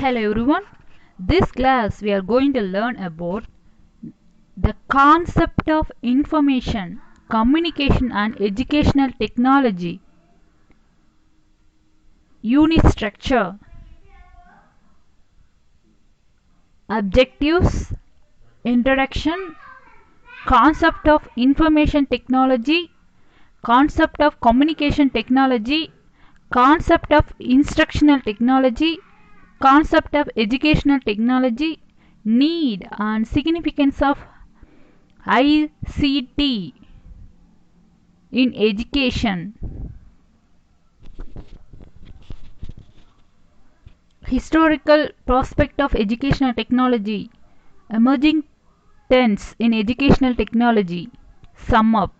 Hello everyone. This class we are going to learn about the concept of information, communication and educational technology, unit structure, objectives, introduction, concept of information technology, concept of communication technology, concept of instructional technology, concept of educational technology, need and significance of ICT in education. Historical prospect of educational technology. Emerging trends in educational technology. Sum up.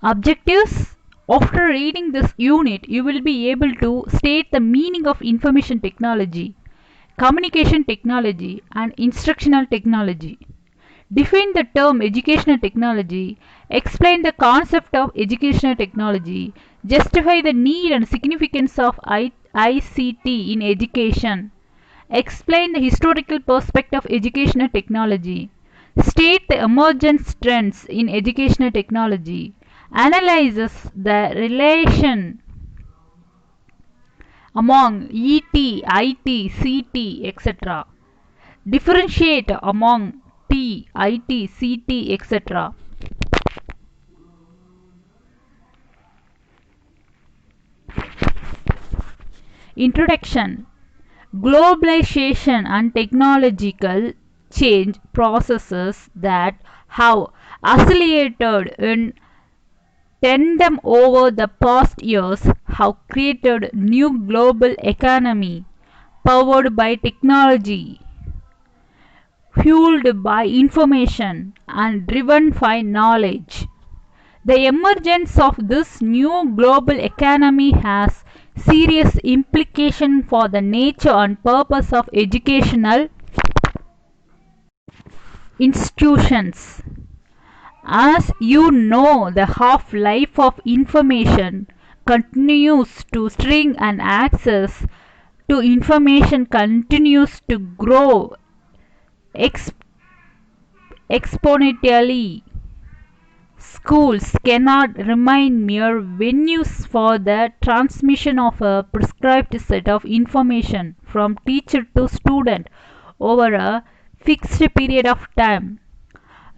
Objectives. After reading this unit, you will be able to state the meaning of information technology, communication technology and instructional technology. Define the term educational technology, explain the concept of educational technology, justify the need and significance of ICT in education, explain the historical perspective of educational technology, state the emergence trends in educational technology, analyzes the relation among ET, IT, CT, etc. Differentiate among T, IT, CT, etc. Introduction. Globalization and technological change processes that have accelerated in tandem over the past years have created new global economy powered by technology, fueled by information and driven by knowledge. The emergence of this new global economy has serious implications for the nature and purpose of educational institutions. As you know, the half-life of information continues to shrink and access to information continues to grow exponentially. Schools cannot remain mere venues for the transmission of a prescribed set of information from teacher to student over a fixed period of time.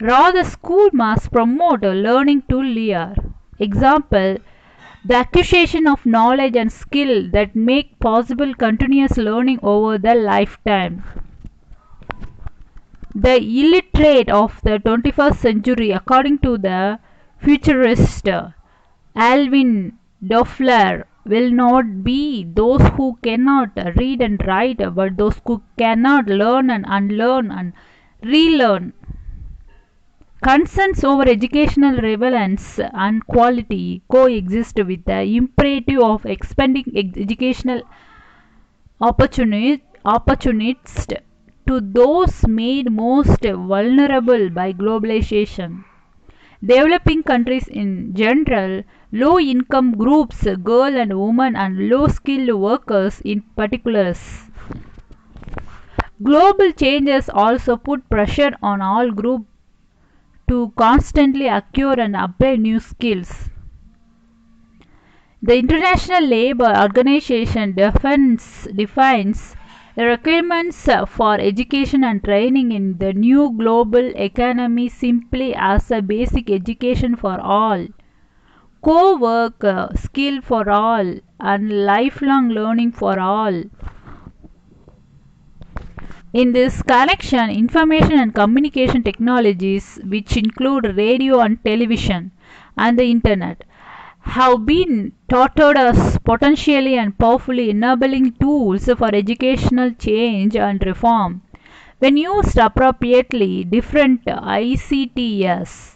Rather, school must promote learning to learn. Example, the acquisition of knowledge and skill that make possible continuous learning over the lifetime. The illiterate of the 21st century, according to the futurist Alvin Toffler, will not be those who cannot read and write, but those who cannot learn and unlearn and relearn. Concerns over educational relevance and quality coexist with the imperative of expanding educational opportunities to those made most vulnerable by globalization. Developing countries in general, low-income groups, girls and women, and low-skilled workers in particular. Global changes also put pressure on all groups to constantly acquire and apply new skills. The International Labour Organization defines the requirements for education and training in the new global economy simply as a basic education for all, co-work skill for all, and lifelong learning for all. In this connection, information and communication technologies, which include radio and television and the internet, have been touted as potentially and powerfully enabling tools for educational change and reform. When used appropriately, different ICTs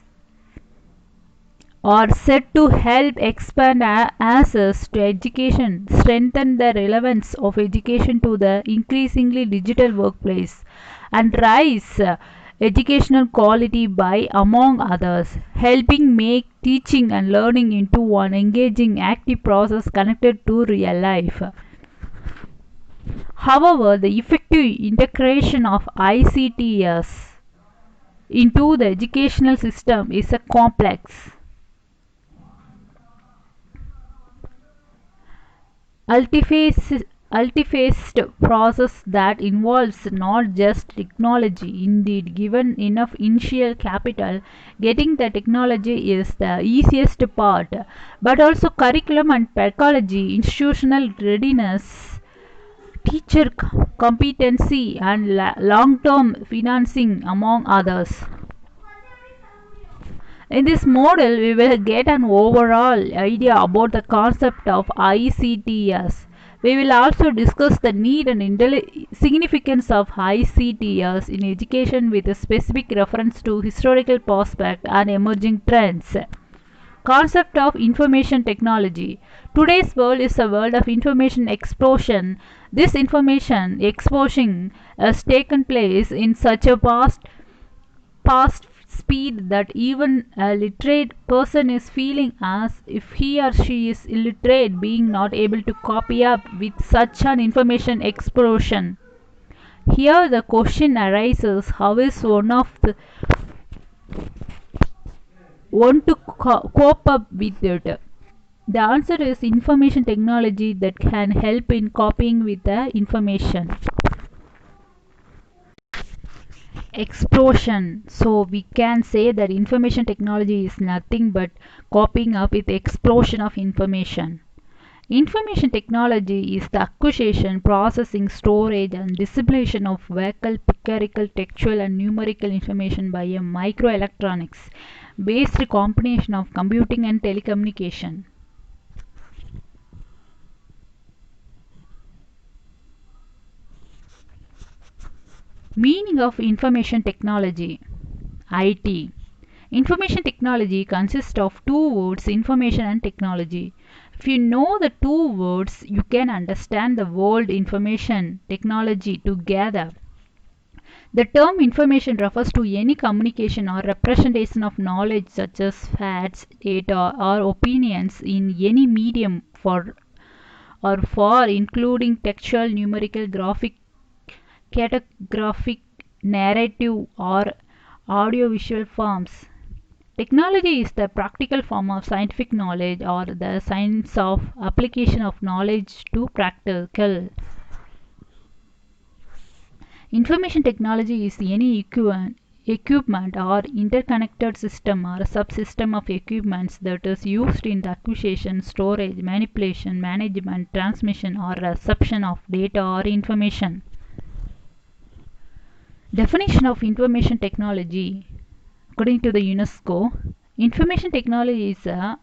are said to help expand access to education, strengthen the relevance of education to the increasingly digital workplace, and raise educational quality by, among others, helping make teaching and learning into one engaging, active process connected to real life. However, the effective integration of ICTs into the educational system is a complex, multifac- multifaced process that involves not just technology. Indeed, given enough initial capital, getting the technology is the easiest part, but also curriculum and pedagogy, institutional readiness, teacher competency, and long-term financing, among others. In this model, we will get an overall idea about the concept of ICTs. We will also discuss the need and significance of ICTs in education with a specific reference to historical prospect and emerging trends. Concept of information technology. Today's world is a world of information explosion. This information explosion has taken place in such a fast speed that even a literate person is feeling as if he or she is illiterate, being not able to copy up with such an information explosion. Here the question arises, how is one to cope up with it? The answer is information technology that can help in copying with the information explosion. So we can say that information technology is nothing but copying up with the explosion of information. Information technology is the acquisition, processing, storage, and dissemination of vocal, pictorial, textual, and numerical information by a microelectronics based combination of computing and telecommunication. Meaning of information technology. IT. Information technology consists of two words, information and technology. If you know the two words, you can understand the word information technology together. The term information refers to any communication or representation of knowledge such as facts, data, or opinions in any medium for including textual, numerical, graphic, cartographic, narrative, or audiovisual forms. Technology is the practical form of scientific knowledge or the science of application of knowledge to practical. Information technology is any equipment or interconnected system or subsystem of equipments that is used in the acquisition, storage, manipulation, management, transmission, or reception of data or information. Definition of information technology. According to the UNESCO, information technology is a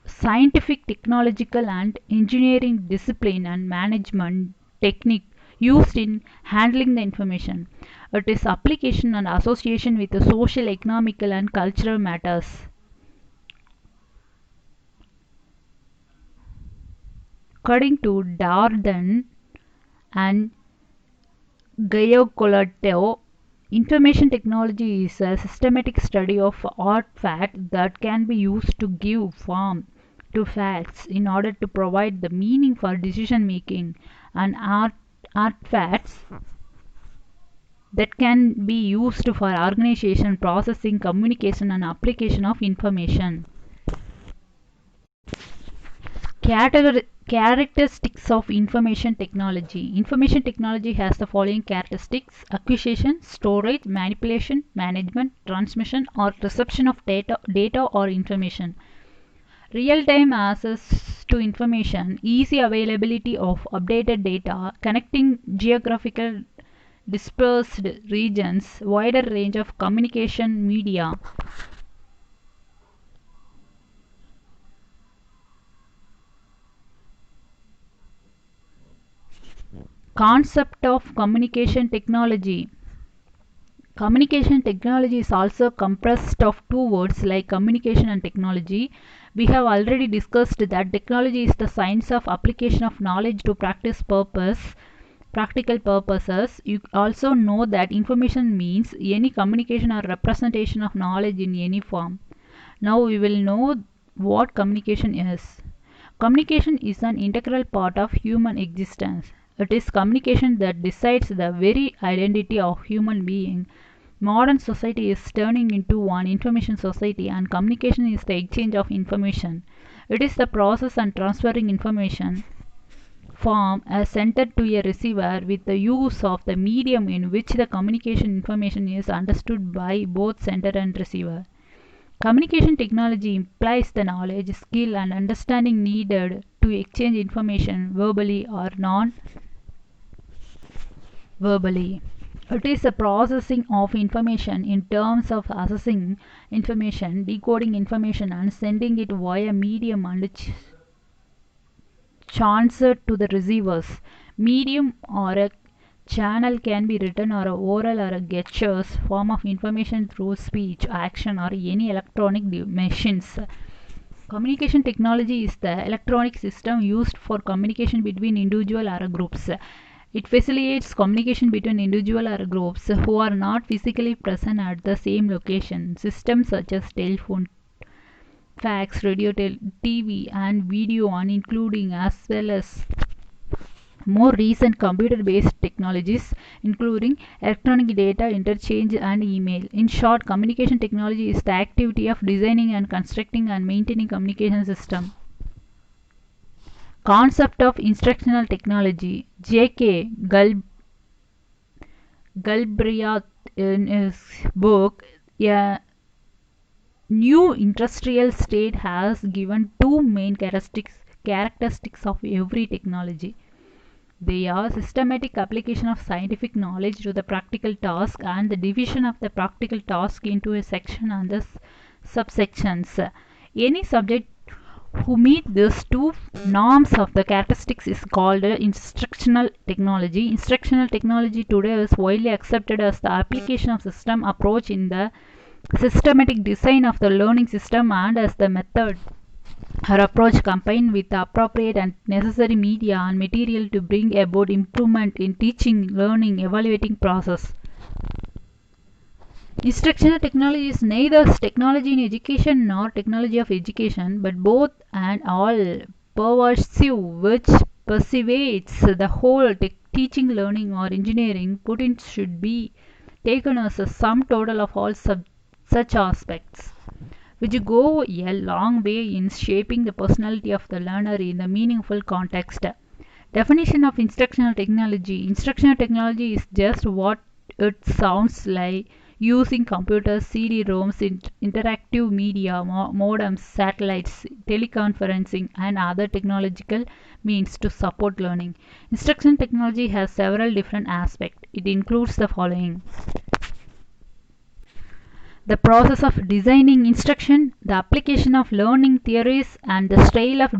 scientific, technological, and engineering discipline and management technique used in handling the information. It is application and association with the social, economical, and cultural matters. According to Darden and Giacoletto, information technology is a systematic study of artifacts that can be used to give form to facts in order to provide the meaning for decision making, and artifacts that can be used for organization, processing, communication, and application of information. Characteristics of information technology. Information technology has the following characteristics: acquisition, storage, manipulation, management, transmission or reception of data or information. Real-time access to information, easy availability of updated data, connecting geographical dispersed regions, wider range of communication media. Concept of communication technology. Communication technology is also compressed of two words like communication and technology. We have already discussed that technology is the science of application of knowledge to practical purposes. You also know that information means any communication or representation of knowledge in any form. Now we will know what communication is. Communication is an integral part of human existence. It is communication that decides the very identity of human being. Modern society is turning into an information society, and communication is the exchange of information. It is the process and transferring information from a sender to a receiver with the use of the medium in which the communication information is understood by both sender and receiver. Communication technology implies the knowledge, skill, and understanding needed to exchange information verbally or non verbally. It is the processing of information in terms of assessing information, decoding information, and sending it via medium and transferred to the receivers. Medium or a channel can be written or a oral or a gestures form of information through speech, action, or any electronic machines. Communication technology is the electronic system used for communication between individual or groups. It facilitates communication between individual or groups who are not physically present at the same location. Systems such as telephone, fax, radio, TV, and video, and including as well as more recent computer-based technologies, including electronic data interchange and email. In short, communication technology is the activity of designing and constructing and maintaining communication system. Concept of instructional technology. J.K. Galbraith in his book A New Industrial State has given two main characteristics of every technology. They are systematic application of scientific knowledge to the practical task and the division of the practical task into a section and the subsections. Any subject who meet these two norms of the characteristics is called instructional technology. Instructional technology today is widely accepted as the application of system approach in the systematic design of the learning system and as the method or approach combined with the appropriate and necessary media and material to bring about improvement in teaching, learning, evaluating process. Instructional technology is neither technology in education nor technology of education, but both and all pervasive, which pervades the whole teaching, learning, or engineering. Put in should be taken as a sum total of all such aspects, which go a long way in shaping the personality of the learner in the meaningful context. Definition of instructional technology. Instructional technology is just what it sounds like: using computers, CD-ROMs, interactive media, modems, satellites, teleconferencing, and other technological means to support learning. Instruction technology has several different aspects. It includes the following: the process of designing instruction, the application of learning theories, and the style of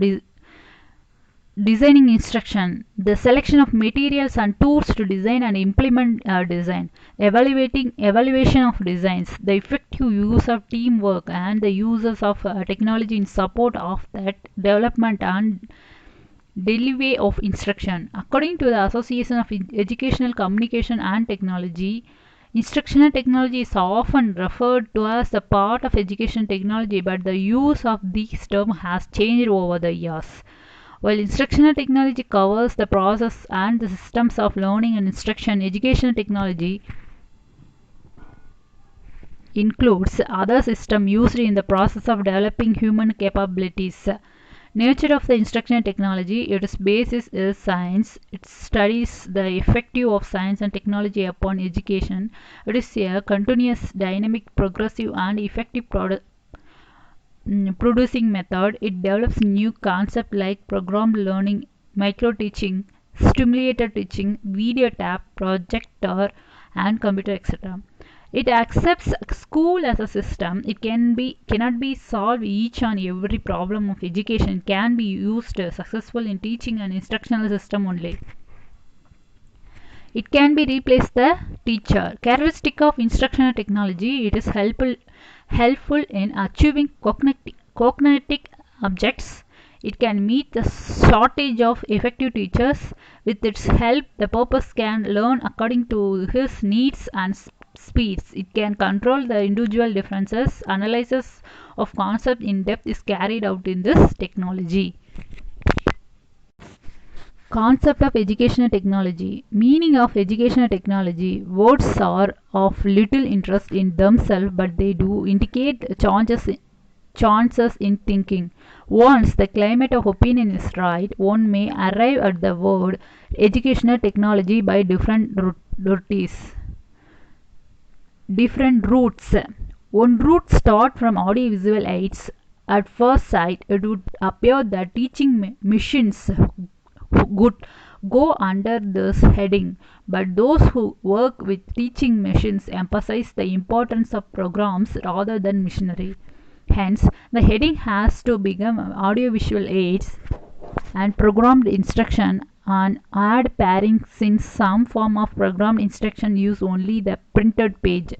designing instruction, the selection of materials and tools to design and implement design, evaluation of designs, the effective use of teamwork, and the uses of technology in support of that development and delivery of instruction. According to the Association of Educational Communication and Technology, instructional technology is often referred to as a part of education technology, but the use of this term has changed over the years. While instructional technology covers the process and the systems of learning and instruction, educational technology includes other systems used in the process of developing human capabilities. Nature of the instructional technology: its basis is science. It studies the effect of science and technology upon education. It is a continuous, dynamic, progressive, and effective producing method. It develops new concepts like programmed learning, micro teaching, stimulated teaching, video tab, projector, and computer, etc. It accepts school as a system. It cannot be solved each and every problem of education. It can be used successful in teaching and instructional system only. It can be replace the teacher. Characteristic of instructional technology: it is helpful in achieving cognitive objects. It can meet the shortage of effective teachers. With its help, the pupil can learn according to his needs and speeds. It can control the individual differences. Analysis of concept in depth is carried out in this technology. Concept of educational technology. Meaning of educational technology. Words are of little interest in themselves, but they do indicate chances in thinking. Once the climate of opinion is right, one may arrive at the word educational technology by different routes. One route start from audiovisual aids. At first sight, it would appear that teaching machines would go under this heading, but those who work with teaching machines emphasize the importance of programs rather than machinery. Hence, the heading has to become audiovisual aids and programmed instruction and add pairing since some form of programmed instruction use only the printed page.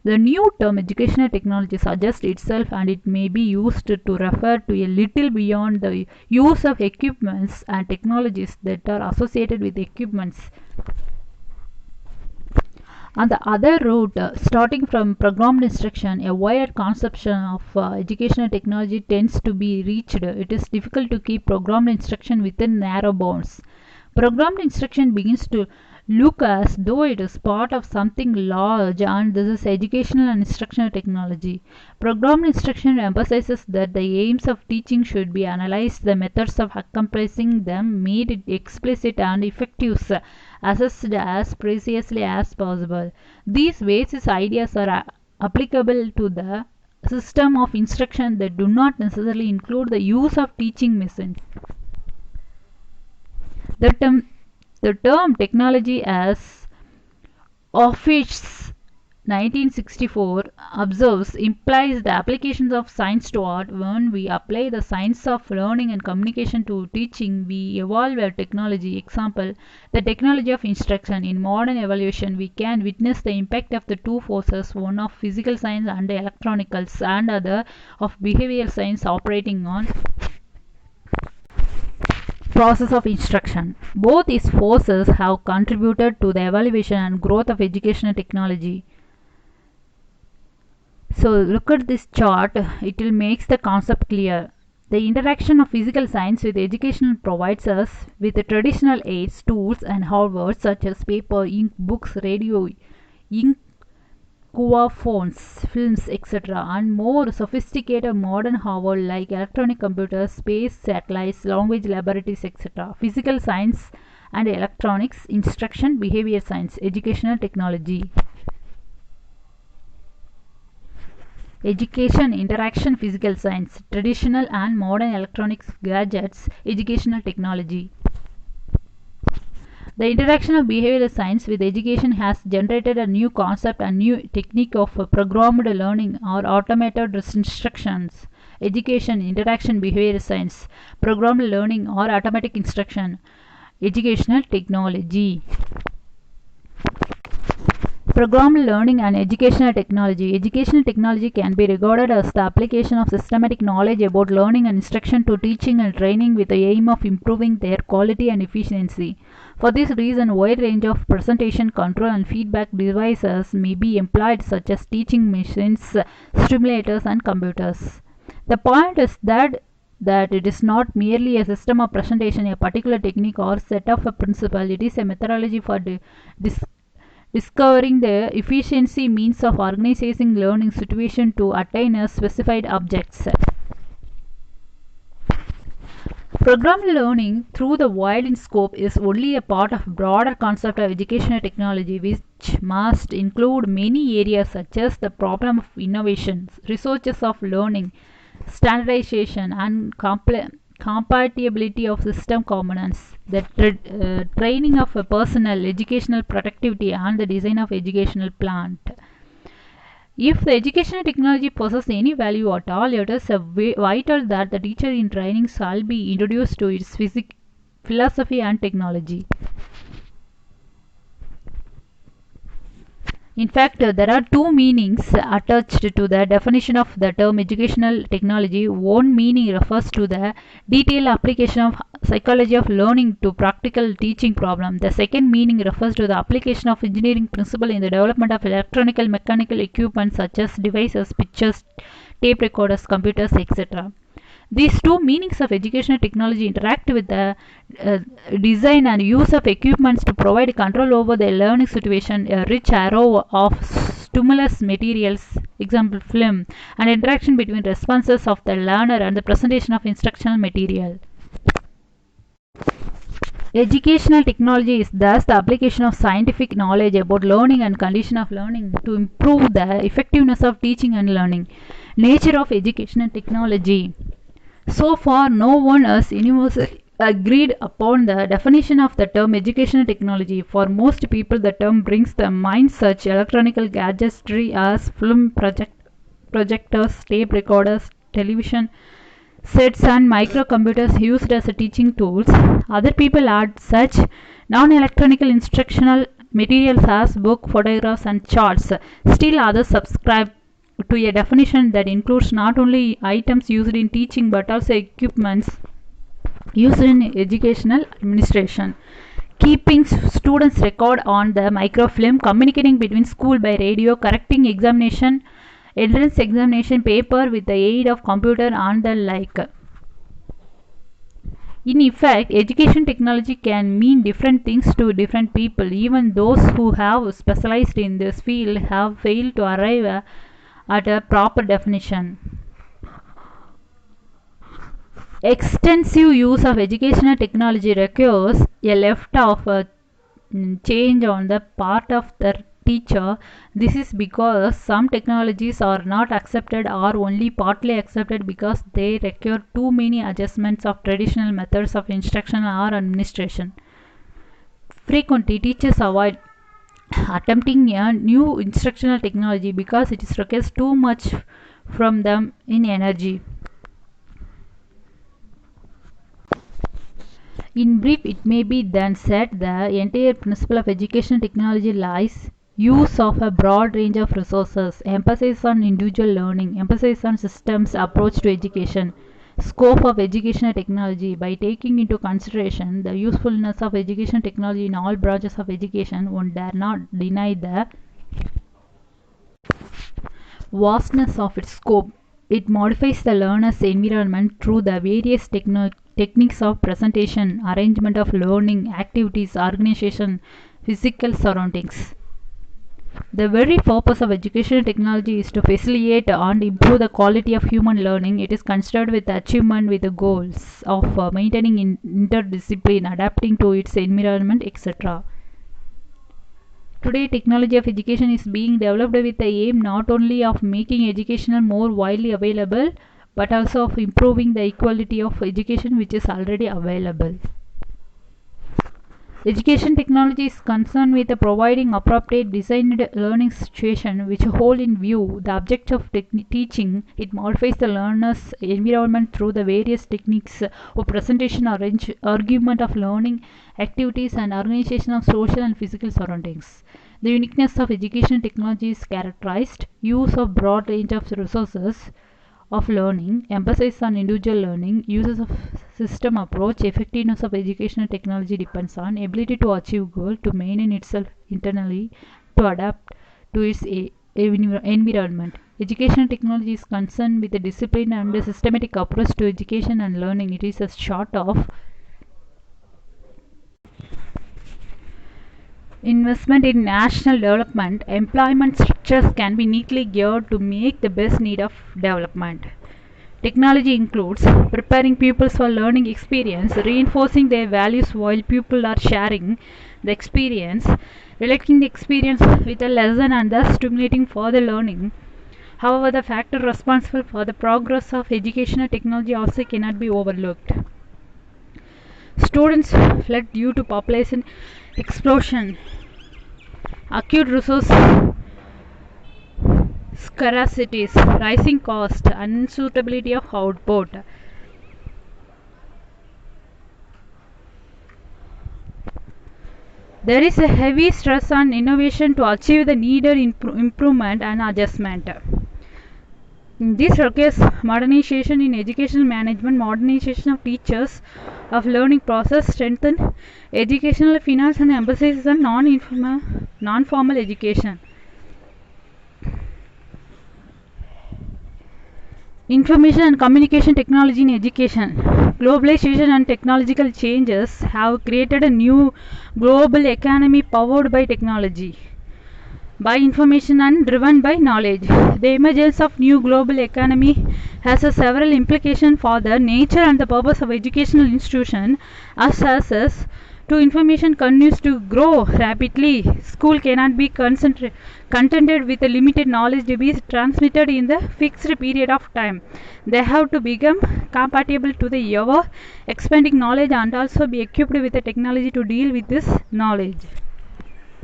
The new term educational technology suggests itself and it may be used to refer to a little beyond the use of equipments and technologies that are associated with equipments. On the other route, starting from programmed instruction, a wider conception of educational technology tends to be reached. It is difficult to keep programmed instruction within narrow bounds. Programmed instruction begins to look as though it is part of something large, and this is educational and instructional technology. Programmed instruction emphasizes that the aims of teaching should be analyzed, the methods of accomplishing them made explicit, and effectives assessed as precisely as possible. These basis ideas are applicable to the system of instruction that do not necessarily include the use of teaching machines. The term, the term technology as Office 1964 observes implies the applications of science to art. When we apply the science of learning and communication to teaching, we evolve a technology. Example, the technology of instruction. In modern evolution, we can witness the impact of the two forces, one of physical science and electronicals, and other of behavioral science operating on process of instruction. Both these forces have contributed to the evolution and growth of educational technology. So look at this chart, it will make the concept clear. The interaction of physical science with education provides us with the traditional aids, tools and hardware such as paper, ink, books, radio, ink, phones, films, etc., and more sophisticated modern hardware like electronic computers, space satellites, language laboratories, etc. Physical science and electronics, instruction, behavior science, educational technology. Education, interaction, physical science, traditional and modern electronics gadgets, educational technology. The interaction of behavioral science with education has generated a new concept and new technique of programmed learning or automated instructions. Education, interaction, behavioral science, programmed learning or automatic instruction, educational technology. Programmed learning and educational technology. Educational technology can be regarded as the application of systematic knowledge about learning and instruction to teaching and training with the aim of improving their quality and efficiency. For this reason, a wide range of presentation, control and feedback devices may be employed such as teaching machines, simulators and computers. The point is that it is not merely a system of presentation, a particular technique or set of a principle. It is a methodology for discovering the efficiency means of organizing learning situation to attain a specified objects. Programmed learning through the wide in scope is only a part of broader concept of educational technology which must include many areas such as the problem of innovation, researches of learning, standardization and compatibility of system components, the training of a personnel, educational productivity and the design of educational plan. If the educational technology possesses any value at all, it is vital that the teacher in training shall be introduced to its philosophy and technology. In fact, there are two meanings attached to the definition of the term educational technology. One meaning refers to the detailed application of psychology of learning to practical teaching problem. The second meaning refers to the application of engineering principle in the development of electronical mechanical equipment such as devices, pictures, tape recorders, computers, etc. These two meanings of educational technology interact with the design and use of equipments to provide control over the learning situation, a rich array of stimulus materials, example film, and interaction between responses of the learner and the presentation of instructional material. Educational technology is thus the application of scientific knowledge about learning and condition of learning to improve the effectiveness of teaching and learning. Nature of educational technology. So far, no one has universally agreed upon the definition of the term educational technology. For most people, the term brings to mind such electronic gadgetry as film projectors, tape recorders, television sets, and microcomputers used as teaching tools. Other people add such non-electronic instructional materials as books, photographs, and charts. Still, others subscribe to a definition that includes not only items used in teaching but also equipments used in educational administration. Keeping students record on the microfilm, communicating between school by radio, correcting examination, entrance examination paper with the aid of computer and the like. In effect, education technology can mean different things to different people. Even those who have specialized in this field have failed to arrive at a proper definition. Extensive use of educational technology requires a left of a change on the part of the teacher. This is because some technologies are not accepted or only partly accepted because they require too many adjustments of traditional methods of instruction or administration. Frequently, teachers avoid attempting a new instructional technology because it requires too much from them in energy. In brief, it may be then said the entire principle of educational technology lies use of a broad range of resources, emphasis on individual learning, emphasis on systems approach to education, scope of educational technology. By taking into consideration the usefulness of educational technology in all branches of education, one dare not deny the vastness of its scope. It modifies the learner's environment through the various techniques of presentation, arrangement of learning activities, organization, physical surroundings. The very purpose of educational technology is to facilitate and improve the quality of human learning. It is considered with achievement with the goals of maintaining interdiscipline, adapting to its environment, etc. Today, technology of education is being developed with the aim not only of making education more widely available, but also of improving the equality of education which is already available. Education technology is concerned with providing appropriate designed learning situation which hold in view the object of teaching. It modifies the learner's environment through the various techniques of presentation, argument of learning activities, and organization of social and physical surroundings. The uniqueness of education technology is characterized use of broad range of resources of learning, emphasis on individual learning, uses of system approach. Effectiveness of educational technology depends on ability to achieve goal, to maintain itself internally, to adapt to its environment. Educational technology is concerned with the discipline and the systematic approach to education and learning. It is a sort of investment in national development. Employment structures can be neatly geared to make the best need of development. Technology includes preparing pupils for learning experience, reinforcing their values while pupils are sharing the experience, relating the experience with a lesson and thus stimulating further learning. However, the factor responsible for the progress of educational technology also cannot be overlooked. Students fled due to population explosion, acute resource scarcities, rising cost, unsuitability of output. There is a heavy stress on innovation to achieve the needed improvement and adjustment. This requires modernization in educational management, modernization of teachers, of learning process, strengthen educational finance, and emphasis on non-formal education. Information and communication technology in education. Globalization and technological changes have created a new global economy powered by technology, by information and driven by knowledge. The emergence of new global economy has several implications for the nature and the purpose of educational institution. As access to information continues to grow rapidly, school cannot be contented with a limited knowledge to be transmitted in the fixed period of time. They have to become compatible to the ever expanding knowledge and also be equipped with the technology to deal with this knowledge.